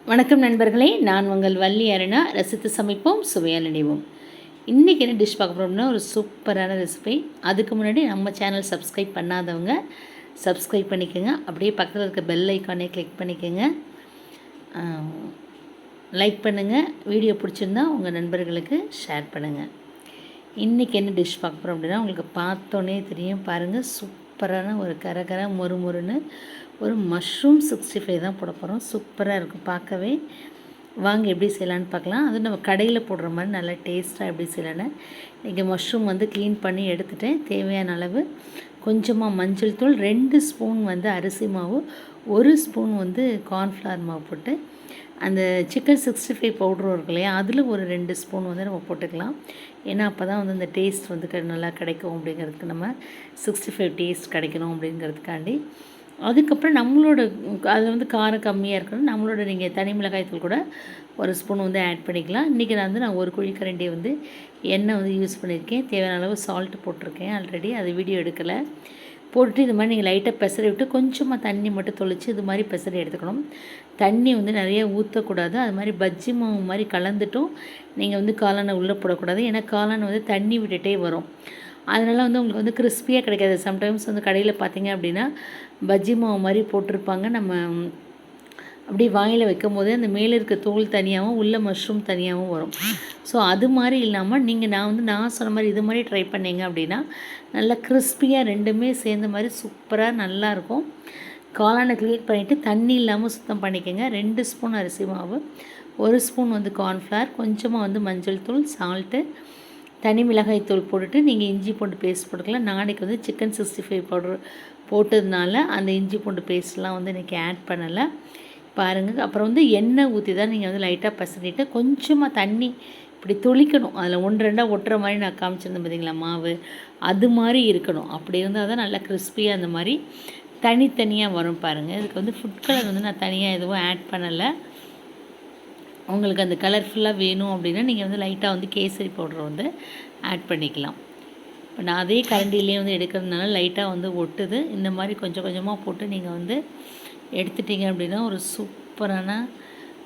வணக்கம் நண்பர்களே, நான் உங்கள் வள்ளி அருணா. ரசித்து சமைப்போம், சுவையாக நினைவோம். இன்றைக்கி என்ன டிஷ் பார்க்க போகிறோம்னா, ஒரு சூப்பரான ரெசிபி. அதுக்கு முன்னாடி நம்ம சேனல் சப்ஸ்கிரைப் பண்ணாதவங்க சப்ஸ்கிரைப் பண்ணிக்கோங்க. அப்படியே பக்கத்தில் இருக்க பெல் ஐக்கானே கிளிக் பண்ணிக்கோங்க. லைக் பண்ணுங்கள். வீடியோ பிடிச்சிருந்தா உங்கள் நண்பர்களுக்கு ஷேர் பண்ணுங்கள். இன்றைக்கி என்ன டிஷ் பார்க்க போகிறோம் அப்படின்னா, உங்களுக்கு பார்த்தோன்னே தெரியும் பாருங்கள். சூப்பரான ஒரு கர மொறுன்னு ஒரு மஷ்ரூம் 65 தான் போட போகிறோம். சூப்பராக இருக்கும் பார்க்கவே. வாங்க எப்படி செய்யலான்னு பார்க்கலாம். அதுவும் நம்ம கடையில் போடுற மாதிரி நல்லா டேஸ்ட்டாக எப்படி செய்யலான்னு. இன்றைக்கி மஷ்ரூம் க்ளீன் பண்ணி எடுத்துட்டேன். தேவையான அளவு கொஞ்சமாக மஞ்சள் தூள், 2 ஸ்பூன் அரிசி மாவு, 1 ஸ்பூன் கார்ன்ஃப்ளவர் மாவு போட்டு, அந்த சிக்கன் 65 பவுட்ரு இருக்கு இல்லையா, அதில் ஒரு 2 ஸ்பூன் நம்ம போட்டுக்கலாம். ஏன்னா அப்போ தான் அந்த டேஸ்ட் நல்லா கிடைக்கும் அப்படிங்கிறதுக்கு, நம்ம 65 டேஸ்ட் கிடைக்கணும் அப்படிங்கிறதுக்காண்டி. அதுக்கப்புறம் நம்மளோட அதில் காரம் கம்மியாக இருக்கணும். நம்மளோட நீங்கள் தனி மிளகாய்த்தூள் கூட 1 ஸ்பூன் ஆட் பண்ணிக்கலாம். இன்றைக்கி நான் ஒரு குழிக்கரண்டி எண்ணெய் யூஸ் பண்ணியிருக்கேன். தேவையான அளவு சால்ட்டு போட்டிருக்கேன் ஆல்ரெடி. அது வீடியோ எடுக்கலை. போட்டுட்டு இது மாதிரி நீங்கள் லைட்டாக பெசரி விட்டு கொஞ்சமாக தண்ணி மட்டும் தொளிச்சு இது மாதிரி பெசரி எடுத்துக்கணும். தண்ணி நிறைய ஊற்றக்கூடாது. அது மாதிரி பஜ்ஜி மாவு மாதிரி கலந்துட்டும் நீங்கள் காளானை உள்ளே போடக்கூடாது. ஏன்னா காளான் தண்ணி விட்டுகிட்டே வரும். அதனால் உங்களுக்கு கிறிஸ்பியாக கிடைக்காது. சம்டைம்ஸ் கடையில் பார்த்தீங்க அப்படின்னா பஜ்ஜி மாவு மாதிரி போட்டிருப்பாங்க. நம்ம அப்படியே வாயில் வைக்கும் போதே அந்த மேலே இருக்க தோல் தனியாகவும் உள்ள மஷ்ரூம் தனியாகவும் வரும். ஸோ அது மாதிரி இல்லாமல் நீங்கள் நான் சொன்ன மாதிரி இது மாதிரி ட்ரை பண்ணிங்க அப்படின்னா நல்லா கிறிஸ்பியாக ரெண்டுமே சேர்ந்த மாதிரி சூப்பராக நல்லாயிருக்கும். காளானை க்ளீன் பண்ணிவிட்டு தண்ணி இல்லாமல் சுத்தம் பண்ணிக்கோங்க. 2 ஸ்பூன் அரிசி மாவு, 1 ஸ்பூன் கார்ன்ஃப்ளவர், கொஞ்சமாக மஞ்சள் தூள், சால்ட்டு, தனி மிளகாய் தூள் போட்டுட்டு நீங்கள் இஞ்சி பூண்டு பேஸ்ட் போட்டுக்கலாம். நாளைக்கு சிக்கன் 65 பவுடர் போட்டதுனால அந்த இஞ்சி பூண்டு பேஸ்ட்லாம் இன்றைக்கி ஆட் பண்ணலை பாருங்கள். அப்புறம் எண்ணெய் ஊற்றி தான் நீங்கள் லைட்டாக பசங்கிட்டு கொஞ்சமாக தண்ணி இப்படி தொளிக்கணும். அதில் 1-2 ஒட்டுற மாதிரி நான் காமிச்சிருந்தேன் பார்த்தீங்களா மாவு, அது மாதிரி இருக்கணும். அப்படி இருந்தால் தான் நல்லா கிறிஸ்பியாக அந்த மாதிரி தனித்தனியாக வரும் பாருங்கள். இதுக்கு ஃபுட் கலர் நான் தனியாக எதுவும் ஆட் பண்ணலை. உங்களுக்கு அந்த கலர்ஃபுல்லாக வேணும் அப்படின்னா நீங்கள் லைட்டாக கேசரி பவுடர் ஆட் பண்ணிக்கலாம். இப்போ நான் அதே கரண்டிலே எடுக்கிறதுனால லைட்டாக ஒட்டுது. இந்த மாதிரி கொஞ்சம் கொஞ்சமாக போட்டு நீங்கள் எடுத்துட்டிங்க அப்படின்னா ஒரு சூப்பரான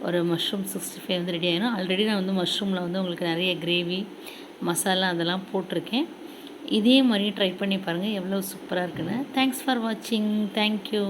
ஒரு மஷ்ரூம் 65 ரெடி ஆகிடும். ஆல்ரெடி நான் மஷ்ரூமில் உங்களுக்கு நிறைய கிரேவி மசாலா அதெல்லாம் போட்டிருக்கேன். இதே மாதிரி ட்ரை பண்ணி பாருங்கள் எவ்வளோ சூப்பராக இருக்குன்னு. தேங்க்ஸ் ஃபார் வாட்சிங். தேங்க்யூ.